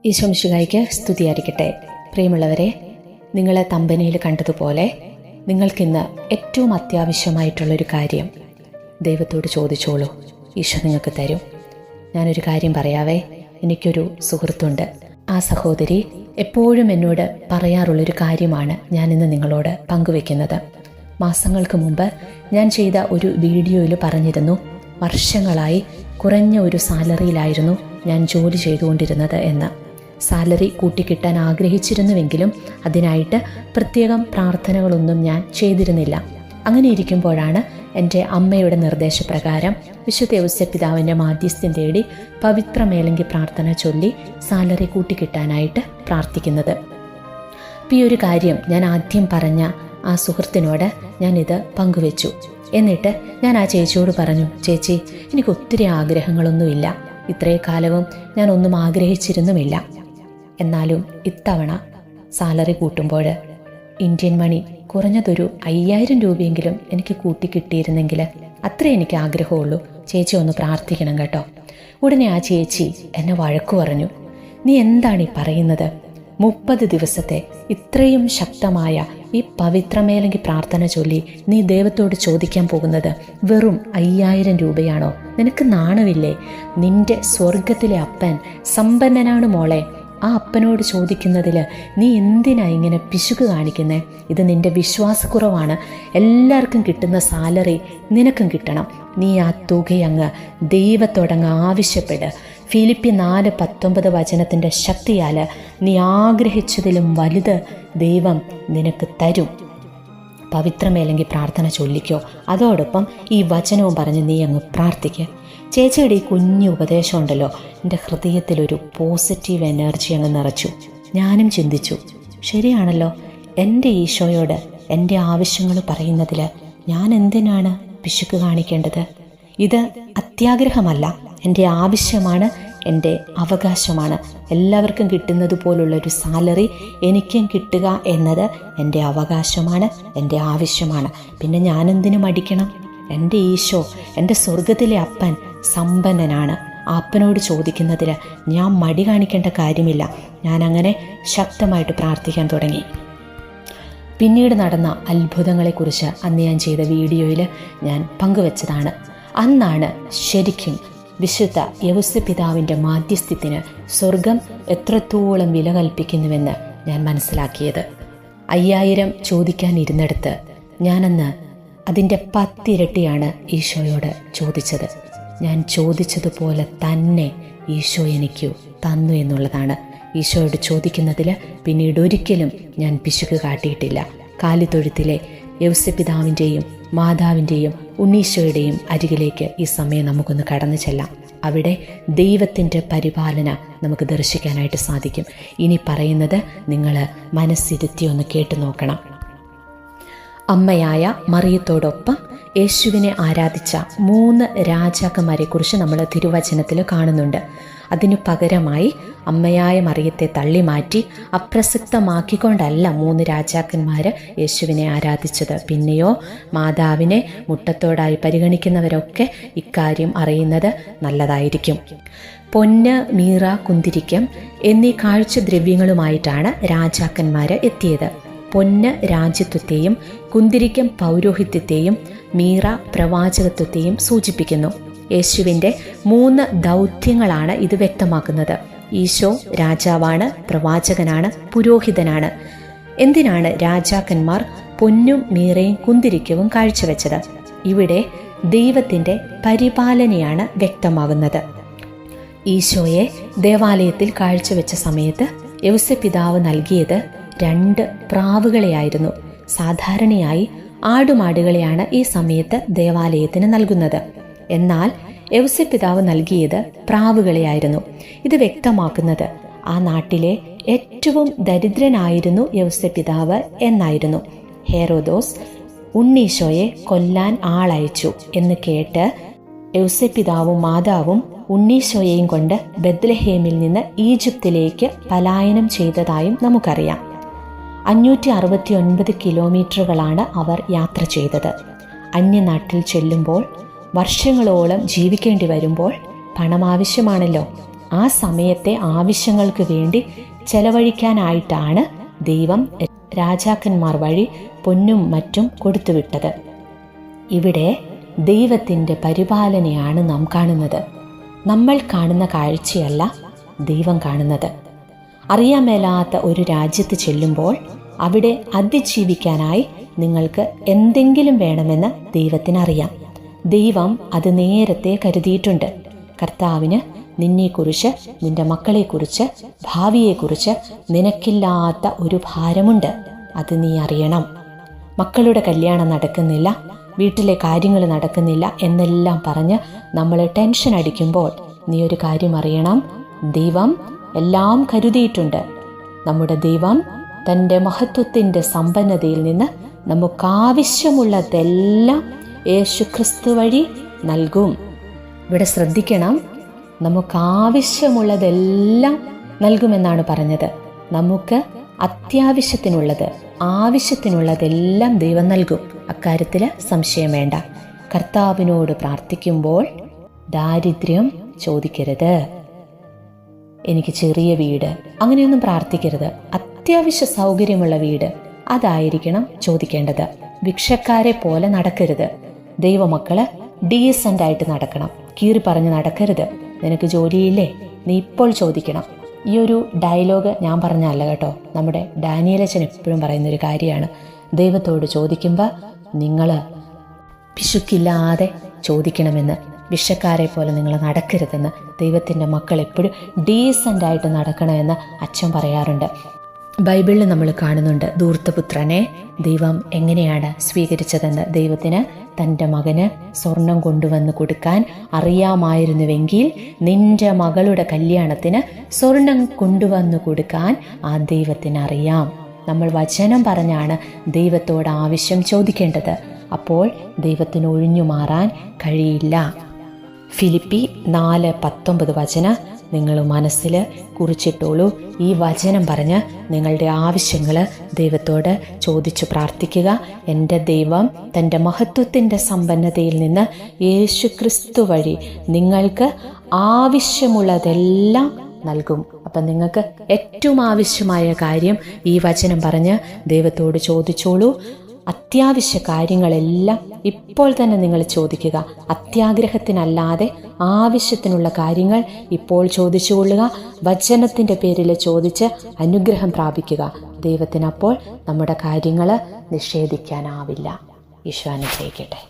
ഈശോ മിശിഹായ്ക്ക് സ്തുതിയായിരിക്കട്ടെ. പ്രിയമുള്ളവരെ, നിങ്ങൾ തമ്പനയിൽ കണ്ടതുപോലെ നിങ്ങൾക്കിന്ന് ഏറ്റവും അത്യാവശ്യമായിട്ടുള്ളൊരു കാര്യം ദൈവത്തോട് ചോദിച്ചോളൂ. ഈശോ നിങ്ങൾക്ക് തരും. ഞാനൊരു കാര്യം പറയാവേ. എനിക്കൊരു സുഹൃത്തുണ്ട്. ആ സഹോദരി എപ്പോഴും എന്നോട് പറയാറുള്ളൊരു കാര്യമാണ് ഞാനിന്ന് നിങ്ങളോട് പങ്കുവെക്കുന്നത്. മാസങ്ങൾക്ക് മുമ്പ് ഞാൻ ചെയ്ത ഒരു വീഡിയോയിൽ പറഞ്ഞിരുന്നു, വർഷങ്ങളായി കുറഞ്ഞ ഒരു സാലറിയിലായിരുന്നു ഞാൻ ജോലി ചെയ്തുകൊണ്ടിരുന്നത് എന്ന്. സാലറി കൂട്ടിക്കിട്ടാൻ ആഗ്രഹിച്ചിരുന്നുവെങ്കിലും അതിനായിട്ട് പ്രത്യേകം പ്രാർത്ഥനകളൊന്നും ഞാൻ ചെയ്തിരുന്നില്ല. അങ്ങനെ ഇരിക്കുമ്പോഴാണ് എൻ്റെ അമ്മയുടെ നിർദ്ദേശപ്രകാരം വിശുദ്ധ ഔസേപ്പിതാവിൻ്റെ മാധ്യസ്ഥ്യം തേടി പവിത്ര മേലങ്കി പ്രാർത്ഥന ചൊല്ലി സാലറി കൂട്ടിക്കിട്ടാനായിട്ട് പ്രാർത്ഥിക്കുന്നത്. അപ്പോൾ ഈ ഒരു കാര്യം ഞാൻ ആദ്യം പറഞ്ഞ ആ സുഹൃത്തിനോട് ഞാനിത് പങ്കുവെച്ചു. എന്നിട്ട് ഞാൻ ആ ചേച്ചിയോട് പറഞ്ഞു, ചേച്ചി, എനിക്ക് ഒത്തിരി ആഗ്രഹങ്ങളൊന്നുമില്ല, ഇത്രയും കാലവും ഞാൻ ഒന്നും ആഗ്രഹിച്ചിരുന്നുമില്ല. എന്നാലും ഇത്തവണ സാലറി കൂട്ടുമ്പോൾ ഇന്ത്യൻ മണി കുറഞ്ഞതൊരു 5000 രൂപയെങ്കിലും എനിക്ക് കൂട്ടിക്കിട്ടിയിരുന്നെങ്കിൽ അത്രേ എനിക്ക് ആഗ്രഹമുള്ളൂ. ചേച്ചി ഒന്ന് പ്രാർത്ഥിക്കണം കേട്ടോ. ഉടനെ ആ ചേച്ചി എന്നെ വഴക്കു പറഞ്ഞു. നീ എന്താണ് ഈ പറയുന്നത്? 30 ദിവസത്തെ ഇത്രയും ശക്തമായ ഈ പവിത്രമേലങ്കി പ്രാർത്ഥന ചൊല്ലി നീ ദൈവത്തോട് ചോദിക്കാൻ പോകുന്നത് വെറും 5000 രൂപയാണോ? നിനക്ക് നാണമില്ലേ? നിന്റെ സ്വർഗത്തിലെ അപ്പൻ സമ്പന്നനാണ് മോളെ. ആ അപ്പനോട് ചോദിക്കുന്നതിൽ നീ എന്തിനാ ഇങ്ങനെ പിശുക്ക് കാണിക്കുന്നേ? ഇത് നിന്റെ വിശ്വാസക്കുറവാണ്. എല്ലാവർക്കും കിട്ടുന്ന സാലറി നിനക്കും കിട്ടണം. നീ ആ തുകയങ്ങ് ദൈവത്തോടങ്ങ് ആവശ്യപ്പെട്. ഫിലിപ്പി 4:19 വചനത്തിൻ്റെ ശക്തിയാൽ നീ ആഗ്രഹിച്ചതിലും വലുത് ദൈവം നിനക്ക് തരും. പവിത്രമേലങ്കി പ്രാർത്ഥന ചൊല്ലിക്കോ. അതോടൊപ്പം ഈ വചനവും പറഞ്ഞ് നീ അങ്ങ് പ്രാർത്ഥിക്കുക. ചേച്ചിയുടെ ഈ കുഞ്ഞു ഉപദേശം ഉണ്ടല്ലോ, എൻ്റെ ഹൃദയത്തിലൊരു പോസിറ്റീവ് എനർജി അങ്ങ് നിറച്ചു. ഞാനും ചിന്തിച്ചു, ശരിയാണല്ലോ, എൻ്റെ ഈശോയോട് എൻ്റെ ആവശ്യങ്ങൾ പറയുന്നതിൽ ഞാൻ എന്തിനാണ് പിശുക്ക് കാണിക്കേണ്ടത്? ഇത് അത്യാഗ്രഹമല്ല, എൻ്റെ ആവശ്യമാണ്, എൻ്റെ അവകാശമാണ്. എല്ലാവർക്കും കിട്ടുന്നത് പോലുള്ളൊരു സാലറി എനിക്കും കിട്ടുക എന്നത് എൻ്റെ അവകാശമാണ്, എൻ്റെ ആവശ്യമാണ്. പിന്നെ ഞാനെന്തിനു മടിക്കണം? എൻ്റെ ഈശോ, എൻ്റെ സ്വർഗത്തിലെ അപ്പൻ സമ്പന്നനാണ്. ആ അപ്പനോട് ചോദിക്കുന്നതിൽ ഞാൻ മടി കാണിക്കേണ്ട കാര്യമില്ല. ഞാനങ്ങനെ ശക്തമായിട്ട് പ്രാർത്ഥിക്കാൻ തുടങ്ങി. പിന്നീട് നടന്ന അത്ഭുതങ്ങളെക്കുറിച്ച് അന്ന് ഞാൻ ചെയ്ത വീഡിയോയിൽ ഞാൻ പങ്കുവച്ചതാണ്. അന്നാണ് ശരിക്കും വിശുദ്ധ യൗസേപ്പിതാവിൻ്റെ മാധ്യസ്ഥ്യത്തിന് സ്വർഗം എത്രത്തോളം വില കൽപ്പിക്കുന്നുവെന്ന് ഞാൻ മനസ്സിലാക്കിയത്. 5000 ചോദിക്കാനിരുന്നിടത്ത് ഞാനന്ന് അതിൻ്റെ 10 ഇരട്ടിയാണ് ഈശോയോട് ചോദിച്ചത്. ഞാൻ ചോദിച്ചതുപോലെ തന്നെ ഈശോ എനിക്ക് തന്നു എന്നുള്ളതാണ്. ഈശോയോട് ചോദിക്കുന്നതിൽ പിന്നീട് ഒരിക്കലും ഞാൻ പിശുക്ക് കാട്ടിയിട്ടില്ല. കാലിത്തൊഴുത്തിലെ യൗസേപ്പിതാവിൻ്റെയും മാതാവിൻ്റെയും ഉണ്ണീശോയുടെയും അരികിലേക്ക് ഈ സമയം നമുക്കൊന്ന് കടന്നു ചെല്ലാം. അവിടെ ദൈവത്തിൻ്റെ പരിപാലന നമുക്ക് ദർശിക്കാനായിട്ട് സാധിക്കും. ഇനി പറയുന്നത് നിങ്ങൾ മനസ്സിരുത്തി ഒന്ന് കേട്ടു നോക്കണം. അമ്മയായ മറിയത്തോടൊപ്പം യേശുവിനെ ആരാധിച്ച 3 രാജാക്കന്മാരെ കുറിച്ച് നമ്മൾ തിരുവചനത്തിൽ കാണുന്നുണ്ട്. അതിനു പകരമായി അമ്മയായ മറിയത്തെ തള്ളിമാറ്റി അപ്രസക്തമാക്കിക്കൊണ്ടല്ല 3 രാജാക്കന്മാർ യേശുവിനെ ആരാധിച്ചത്. പിന്നെയോ മാതാവിനെ മുട്ടത്തോടായി പരിഗണിക്കുന്നവരൊക്കെ ഇക്കാര്യം അറിയുന്നത് നല്ലതായിരിക്കും. പൊന്ന്, മീറ, കുന്തിരിക്കം എന്നീ കാഴ്ചദ്രവ്യങ്ങളുമായിട്ടാണ് രാജാക്കന്മാർ എത്തിയത്. പൊന്ന് രാജ്യത്വത്തെയും കുന്തിരിക്കം പൗരോഹിത്യത്തെയും മീറ പ്രവാചകത്വത്തെയും സൂചിപ്പിക്കുന്നു. യേശുവിൻ്റെ 3 ദൗത്യങ്ങളാണ് ഇത് വ്യക്തമാക്കുന്നത്. ഈശോ രാജാവാണ്, പ്രവാചകനാണ്, പുരോഹിതനാണ്. എന്തിനാണ് രാജാക്കന്മാർ പൊന്നും മീറയും കുന്തിരിക്കവും കാഴ്ചവെച്ചത്? ഇവിടെ ദൈവത്തിൻ്റെ പരിപാലനയാണ് വ്യക്തമാകുന്നത്. ഈശോയെ ദേവാലയത്തിൽ കാഴ്ചവെച്ച സമയത്ത് യൗസേപ്പിതാവ് നൽകിയത് 2 പ്രാവുകളെയായിരുന്നു. സാധാരണയായി ആടുമാടുകളെയാണ് ഈ സമയത്ത് ദേവാലയത്തിന് നൽകുന്നത്. എന്നാൽ യൗസേപ്പിതാവ് നൽകിയത് പ്രാവുകളെയായിരുന്നു. ഇത് വ്യക്തമാക്കുന്നത് ആ നാട്ടിലെ ഏറ്റവും ദരിദ്രനായിരുന്നു യൗസേപ്പിതാവ് എന്നായിരുന്നു. ഹെരോദോസ് ഉണ്ണീശോയെ കൊല്ലാൻ ആളയച്ചു എന്ന് കേട്ട് യൗസേപ്പിതാവും മാതാവും ഉണ്ണീശോയെയും കൊണ്ട് ബെത്ലഹേമിൽ നിന്ന് ഈജിപ്തിലേക്ക് പലായനം ചെയ്തതായും നമുക്കറിയാം. 569 കിലോമീറ്ററുകളാണ് അവർ യാത്ര ചെയ്തത്. അന്യനാട്ടിൽ ചെല്ലുമ്പോൾ, വർഷങ്ങളോളം ജീവിക്കേണ്ടി വരുമ്പോൾ പണം ആവശ്യമാണല്ലോ. ആ സമയത്തെ ആവശ്യങ്ങൾക്ക് വേണ്ടി ചെലവഴിക്കാനായിട്ടാണ് ദൈവം രാജാക്കന്മാർ വഴി പൊന്നും മറ്റും കൊടുത്തുവിട്ടത്. ഇവിടെ ദൈവത്തിൻ്റെ പരിപാലനയാണ് നാം കാണുന്നത്. നമ്മൾ കാണുന്ന കാഴ്ചയല്ല ദൈവം കാണുന്നത്. അറിയാൻ മേലാത്ത ഒരു രാജ്യത്ത് ചെല്ലുമ്പോൾ അവിടെ അതിജീവിക്കാനായി നിങ്ങൾക്ക് എന്തെങ്കിലും വേണമെന്ന് ദൈവത്തിനറിയാം. ദൈവം അത് നേരത്തെ കരുതിയിട്ടുണ്ട്. കർത്താവിന് നിന്നെക്കുറിച്ച്, നിന്റെ മക്കളെക്കുറിച്ച്, ഭാവിയെക്കുറിച്ച് നിനക്കില്ലാത്ത ഒരു ഭാരമുണ്ട്. അത് നീ അറിയണം. മക്കളുടെ കല്യാണം നടക്കുന്നില്ല, വീട്ടിലെ കാര്യങ്ങൾ നടക്കുന്നില്ല എന്നെല്ലാം പറഞ്ഞ് നമ്മൾ ടെൻഷൻ അടിക്കുമ്പോൾ നീ ഒരു കാര്യം അറിയണം, ദൈവം എല്ലാം കരുതിയിട്ടുണ്ട്. നമ്മുടെ ദൈവം തൻ്റെ മഹത്വത്തിൻ്റെ സമ്പന്നതയിൽ നിന്ന് നമുക്കാവശ്യമുള്ളതെല്ലാം യേശുക്രിസ്തു വഴി നൽകും. ഇവിടെ ശ്രദ്ധിക്കണം, നമുക്കാവശ്യമുള്ളതെല്ലാം നൽകുമെന്നാണ് പറഞ്ഞത്. നമുക്ക് അത്യാവശ്യത്തിനുള്ളത്, ആവശ്യത്തിനുള്ളതെല്ലാം ദൈവം നൽകും. അക്കാര്യത്തിൽ സംശയം വേണ്ട. കർത്താവിനോട് പ്രാർത്ഥിക്കുമ്പോൾ ദാരിദ്ര്യം ചോദിക്കരുത്. എനിക്ക് ചെറിയ വീട്, അങ്ങനെയൊന്നും പ്രാർത്ഥിക്കരുത്. അത്യാവശ്യ സൗകര്യമുള്ള വീട്, അതായിരിക്കണം ചോദിക്കേണ്ടത്. ഭിക്ഷക്കാരെ പോലെ നടക്കരുത്. ദൈവമക്കള് ഡീസൻ്റ് ആയിട്ട് നടക്കണം. കീറി പറഞ്ഞ് നടക്കരുത്. നിനക്ക് ജോലിയില്ലേ, നീ ഇപ്പോൾ ചോദിക്കണം. ഈ ഒരു ഡയലോഗ് ഞാൻ പറഞ്ഞല്ല കേട്ടോ, നമ്മുടെ ഡാനിയേലച്ചൻ എപ്പോഴും പറയുന്നൊരു കാര്യമാണ്. ദൈവത്തോട് ചോദിക്കുമ്പോൾ നിങ്ങൾ പിശുക്കില്ലാതെ ചോദിക്കണമെന്ന്, ഭിക്ഷക്കാരെ പോലെ നിങ്ങൾ നടക്കരുതെന്ന്, ദൈവത്തിൻ്റെ മക്കൾ എപ്പോഴും ഡീസൻ്റായിട്ട് നടക്കണമെന്ന് അച്ഛൻ പറയാറുണ്ട്. ബൈബിളിൽ നമ്മൾ കാണുന്നുണ്ട് ധൂർത്തപുത്രനെ ദൈവം എങ്ങനെയാണ് സ്വീകരിച്ചതെന്ന്. ദൈവത്തിന് തൻ്റെ മകന് സ്വർണം കൊണ്ടുവന്ന് കൊടുക്കാൻ അറിയാമായിരുന്നുവെങ്കിൽ നിന്റെ മകളുടെ കല്യാണത്തിന് സ്വർണം കൊണ്ടുവന്ന് കൊടുക്കാൻ ആ ദൈവത്തിന് അറിയാം. നമ്മൾ വചനം പറഞ്ഞാണ് ദൈവത്തോട് ആവശ്യം ചോദിക്കേണ്ടത്. അപ്പോൾ ദൈവത്തിന് ഒഴിഞ്ഞു മാറാൻ കഴിയില്ല. ഫിലിപ്പി 4:19 വചനം നിങ്ങൾ മനസ്സിൽ കുറിച്ചിട്ടോളൂ. ഈ വചനം പറഞ്ഞ് നിങ്ങളുടെ ആവശ്യങ്ങൾ ദൈവത്തോട് ചോദിച്ചു പ്രാർത്ഥിക്കുക. എൻ്റെ ദൈവം തൻ്റെ മഹത്വത്തിൻ്റെ സമ്പന്നതയിൽ നിന്ന് യേശുക്രിസ്തു വഴി നിങ്ങൾക്ക് ആവശ്യമുള്ളതെല്ലാം നൽകും. അപ്പം നിങ്ങൾക്ക് ഏറ്റവും ആവശ്യമായ കാര്യം ഈ വചനം പറഞ്ഞ് ദൈവത്തോട് ചോദിച്ചോളൂ. അത്യാവശ്യ കാര്യങ്ങളെല്ലാം ഇപ്പോൾ തന്നെ നിങ്ങൾ ചോദിക്കുക. അത്യാഗ്രഹത്തിനല്ലാതെ ആവശ്യത്തിനുള്ള കാര്യങ്ങൾ ഇപ്പോൾ ചോദിച്ചുകൊള്ളുക. വചനത്തിൻ്റെ പേരിൽ ചോദിച്ച് അനുഗ്രഹം പ്രാപിക്കുക. ദൈവത്തിനപ്പോൾ നമ്മുടെ കാര്യങ്ങൾ നിഷേധിക്കാനാവില്ല. ഈശോ അനുഗ്രഹിക്കട്ടെ.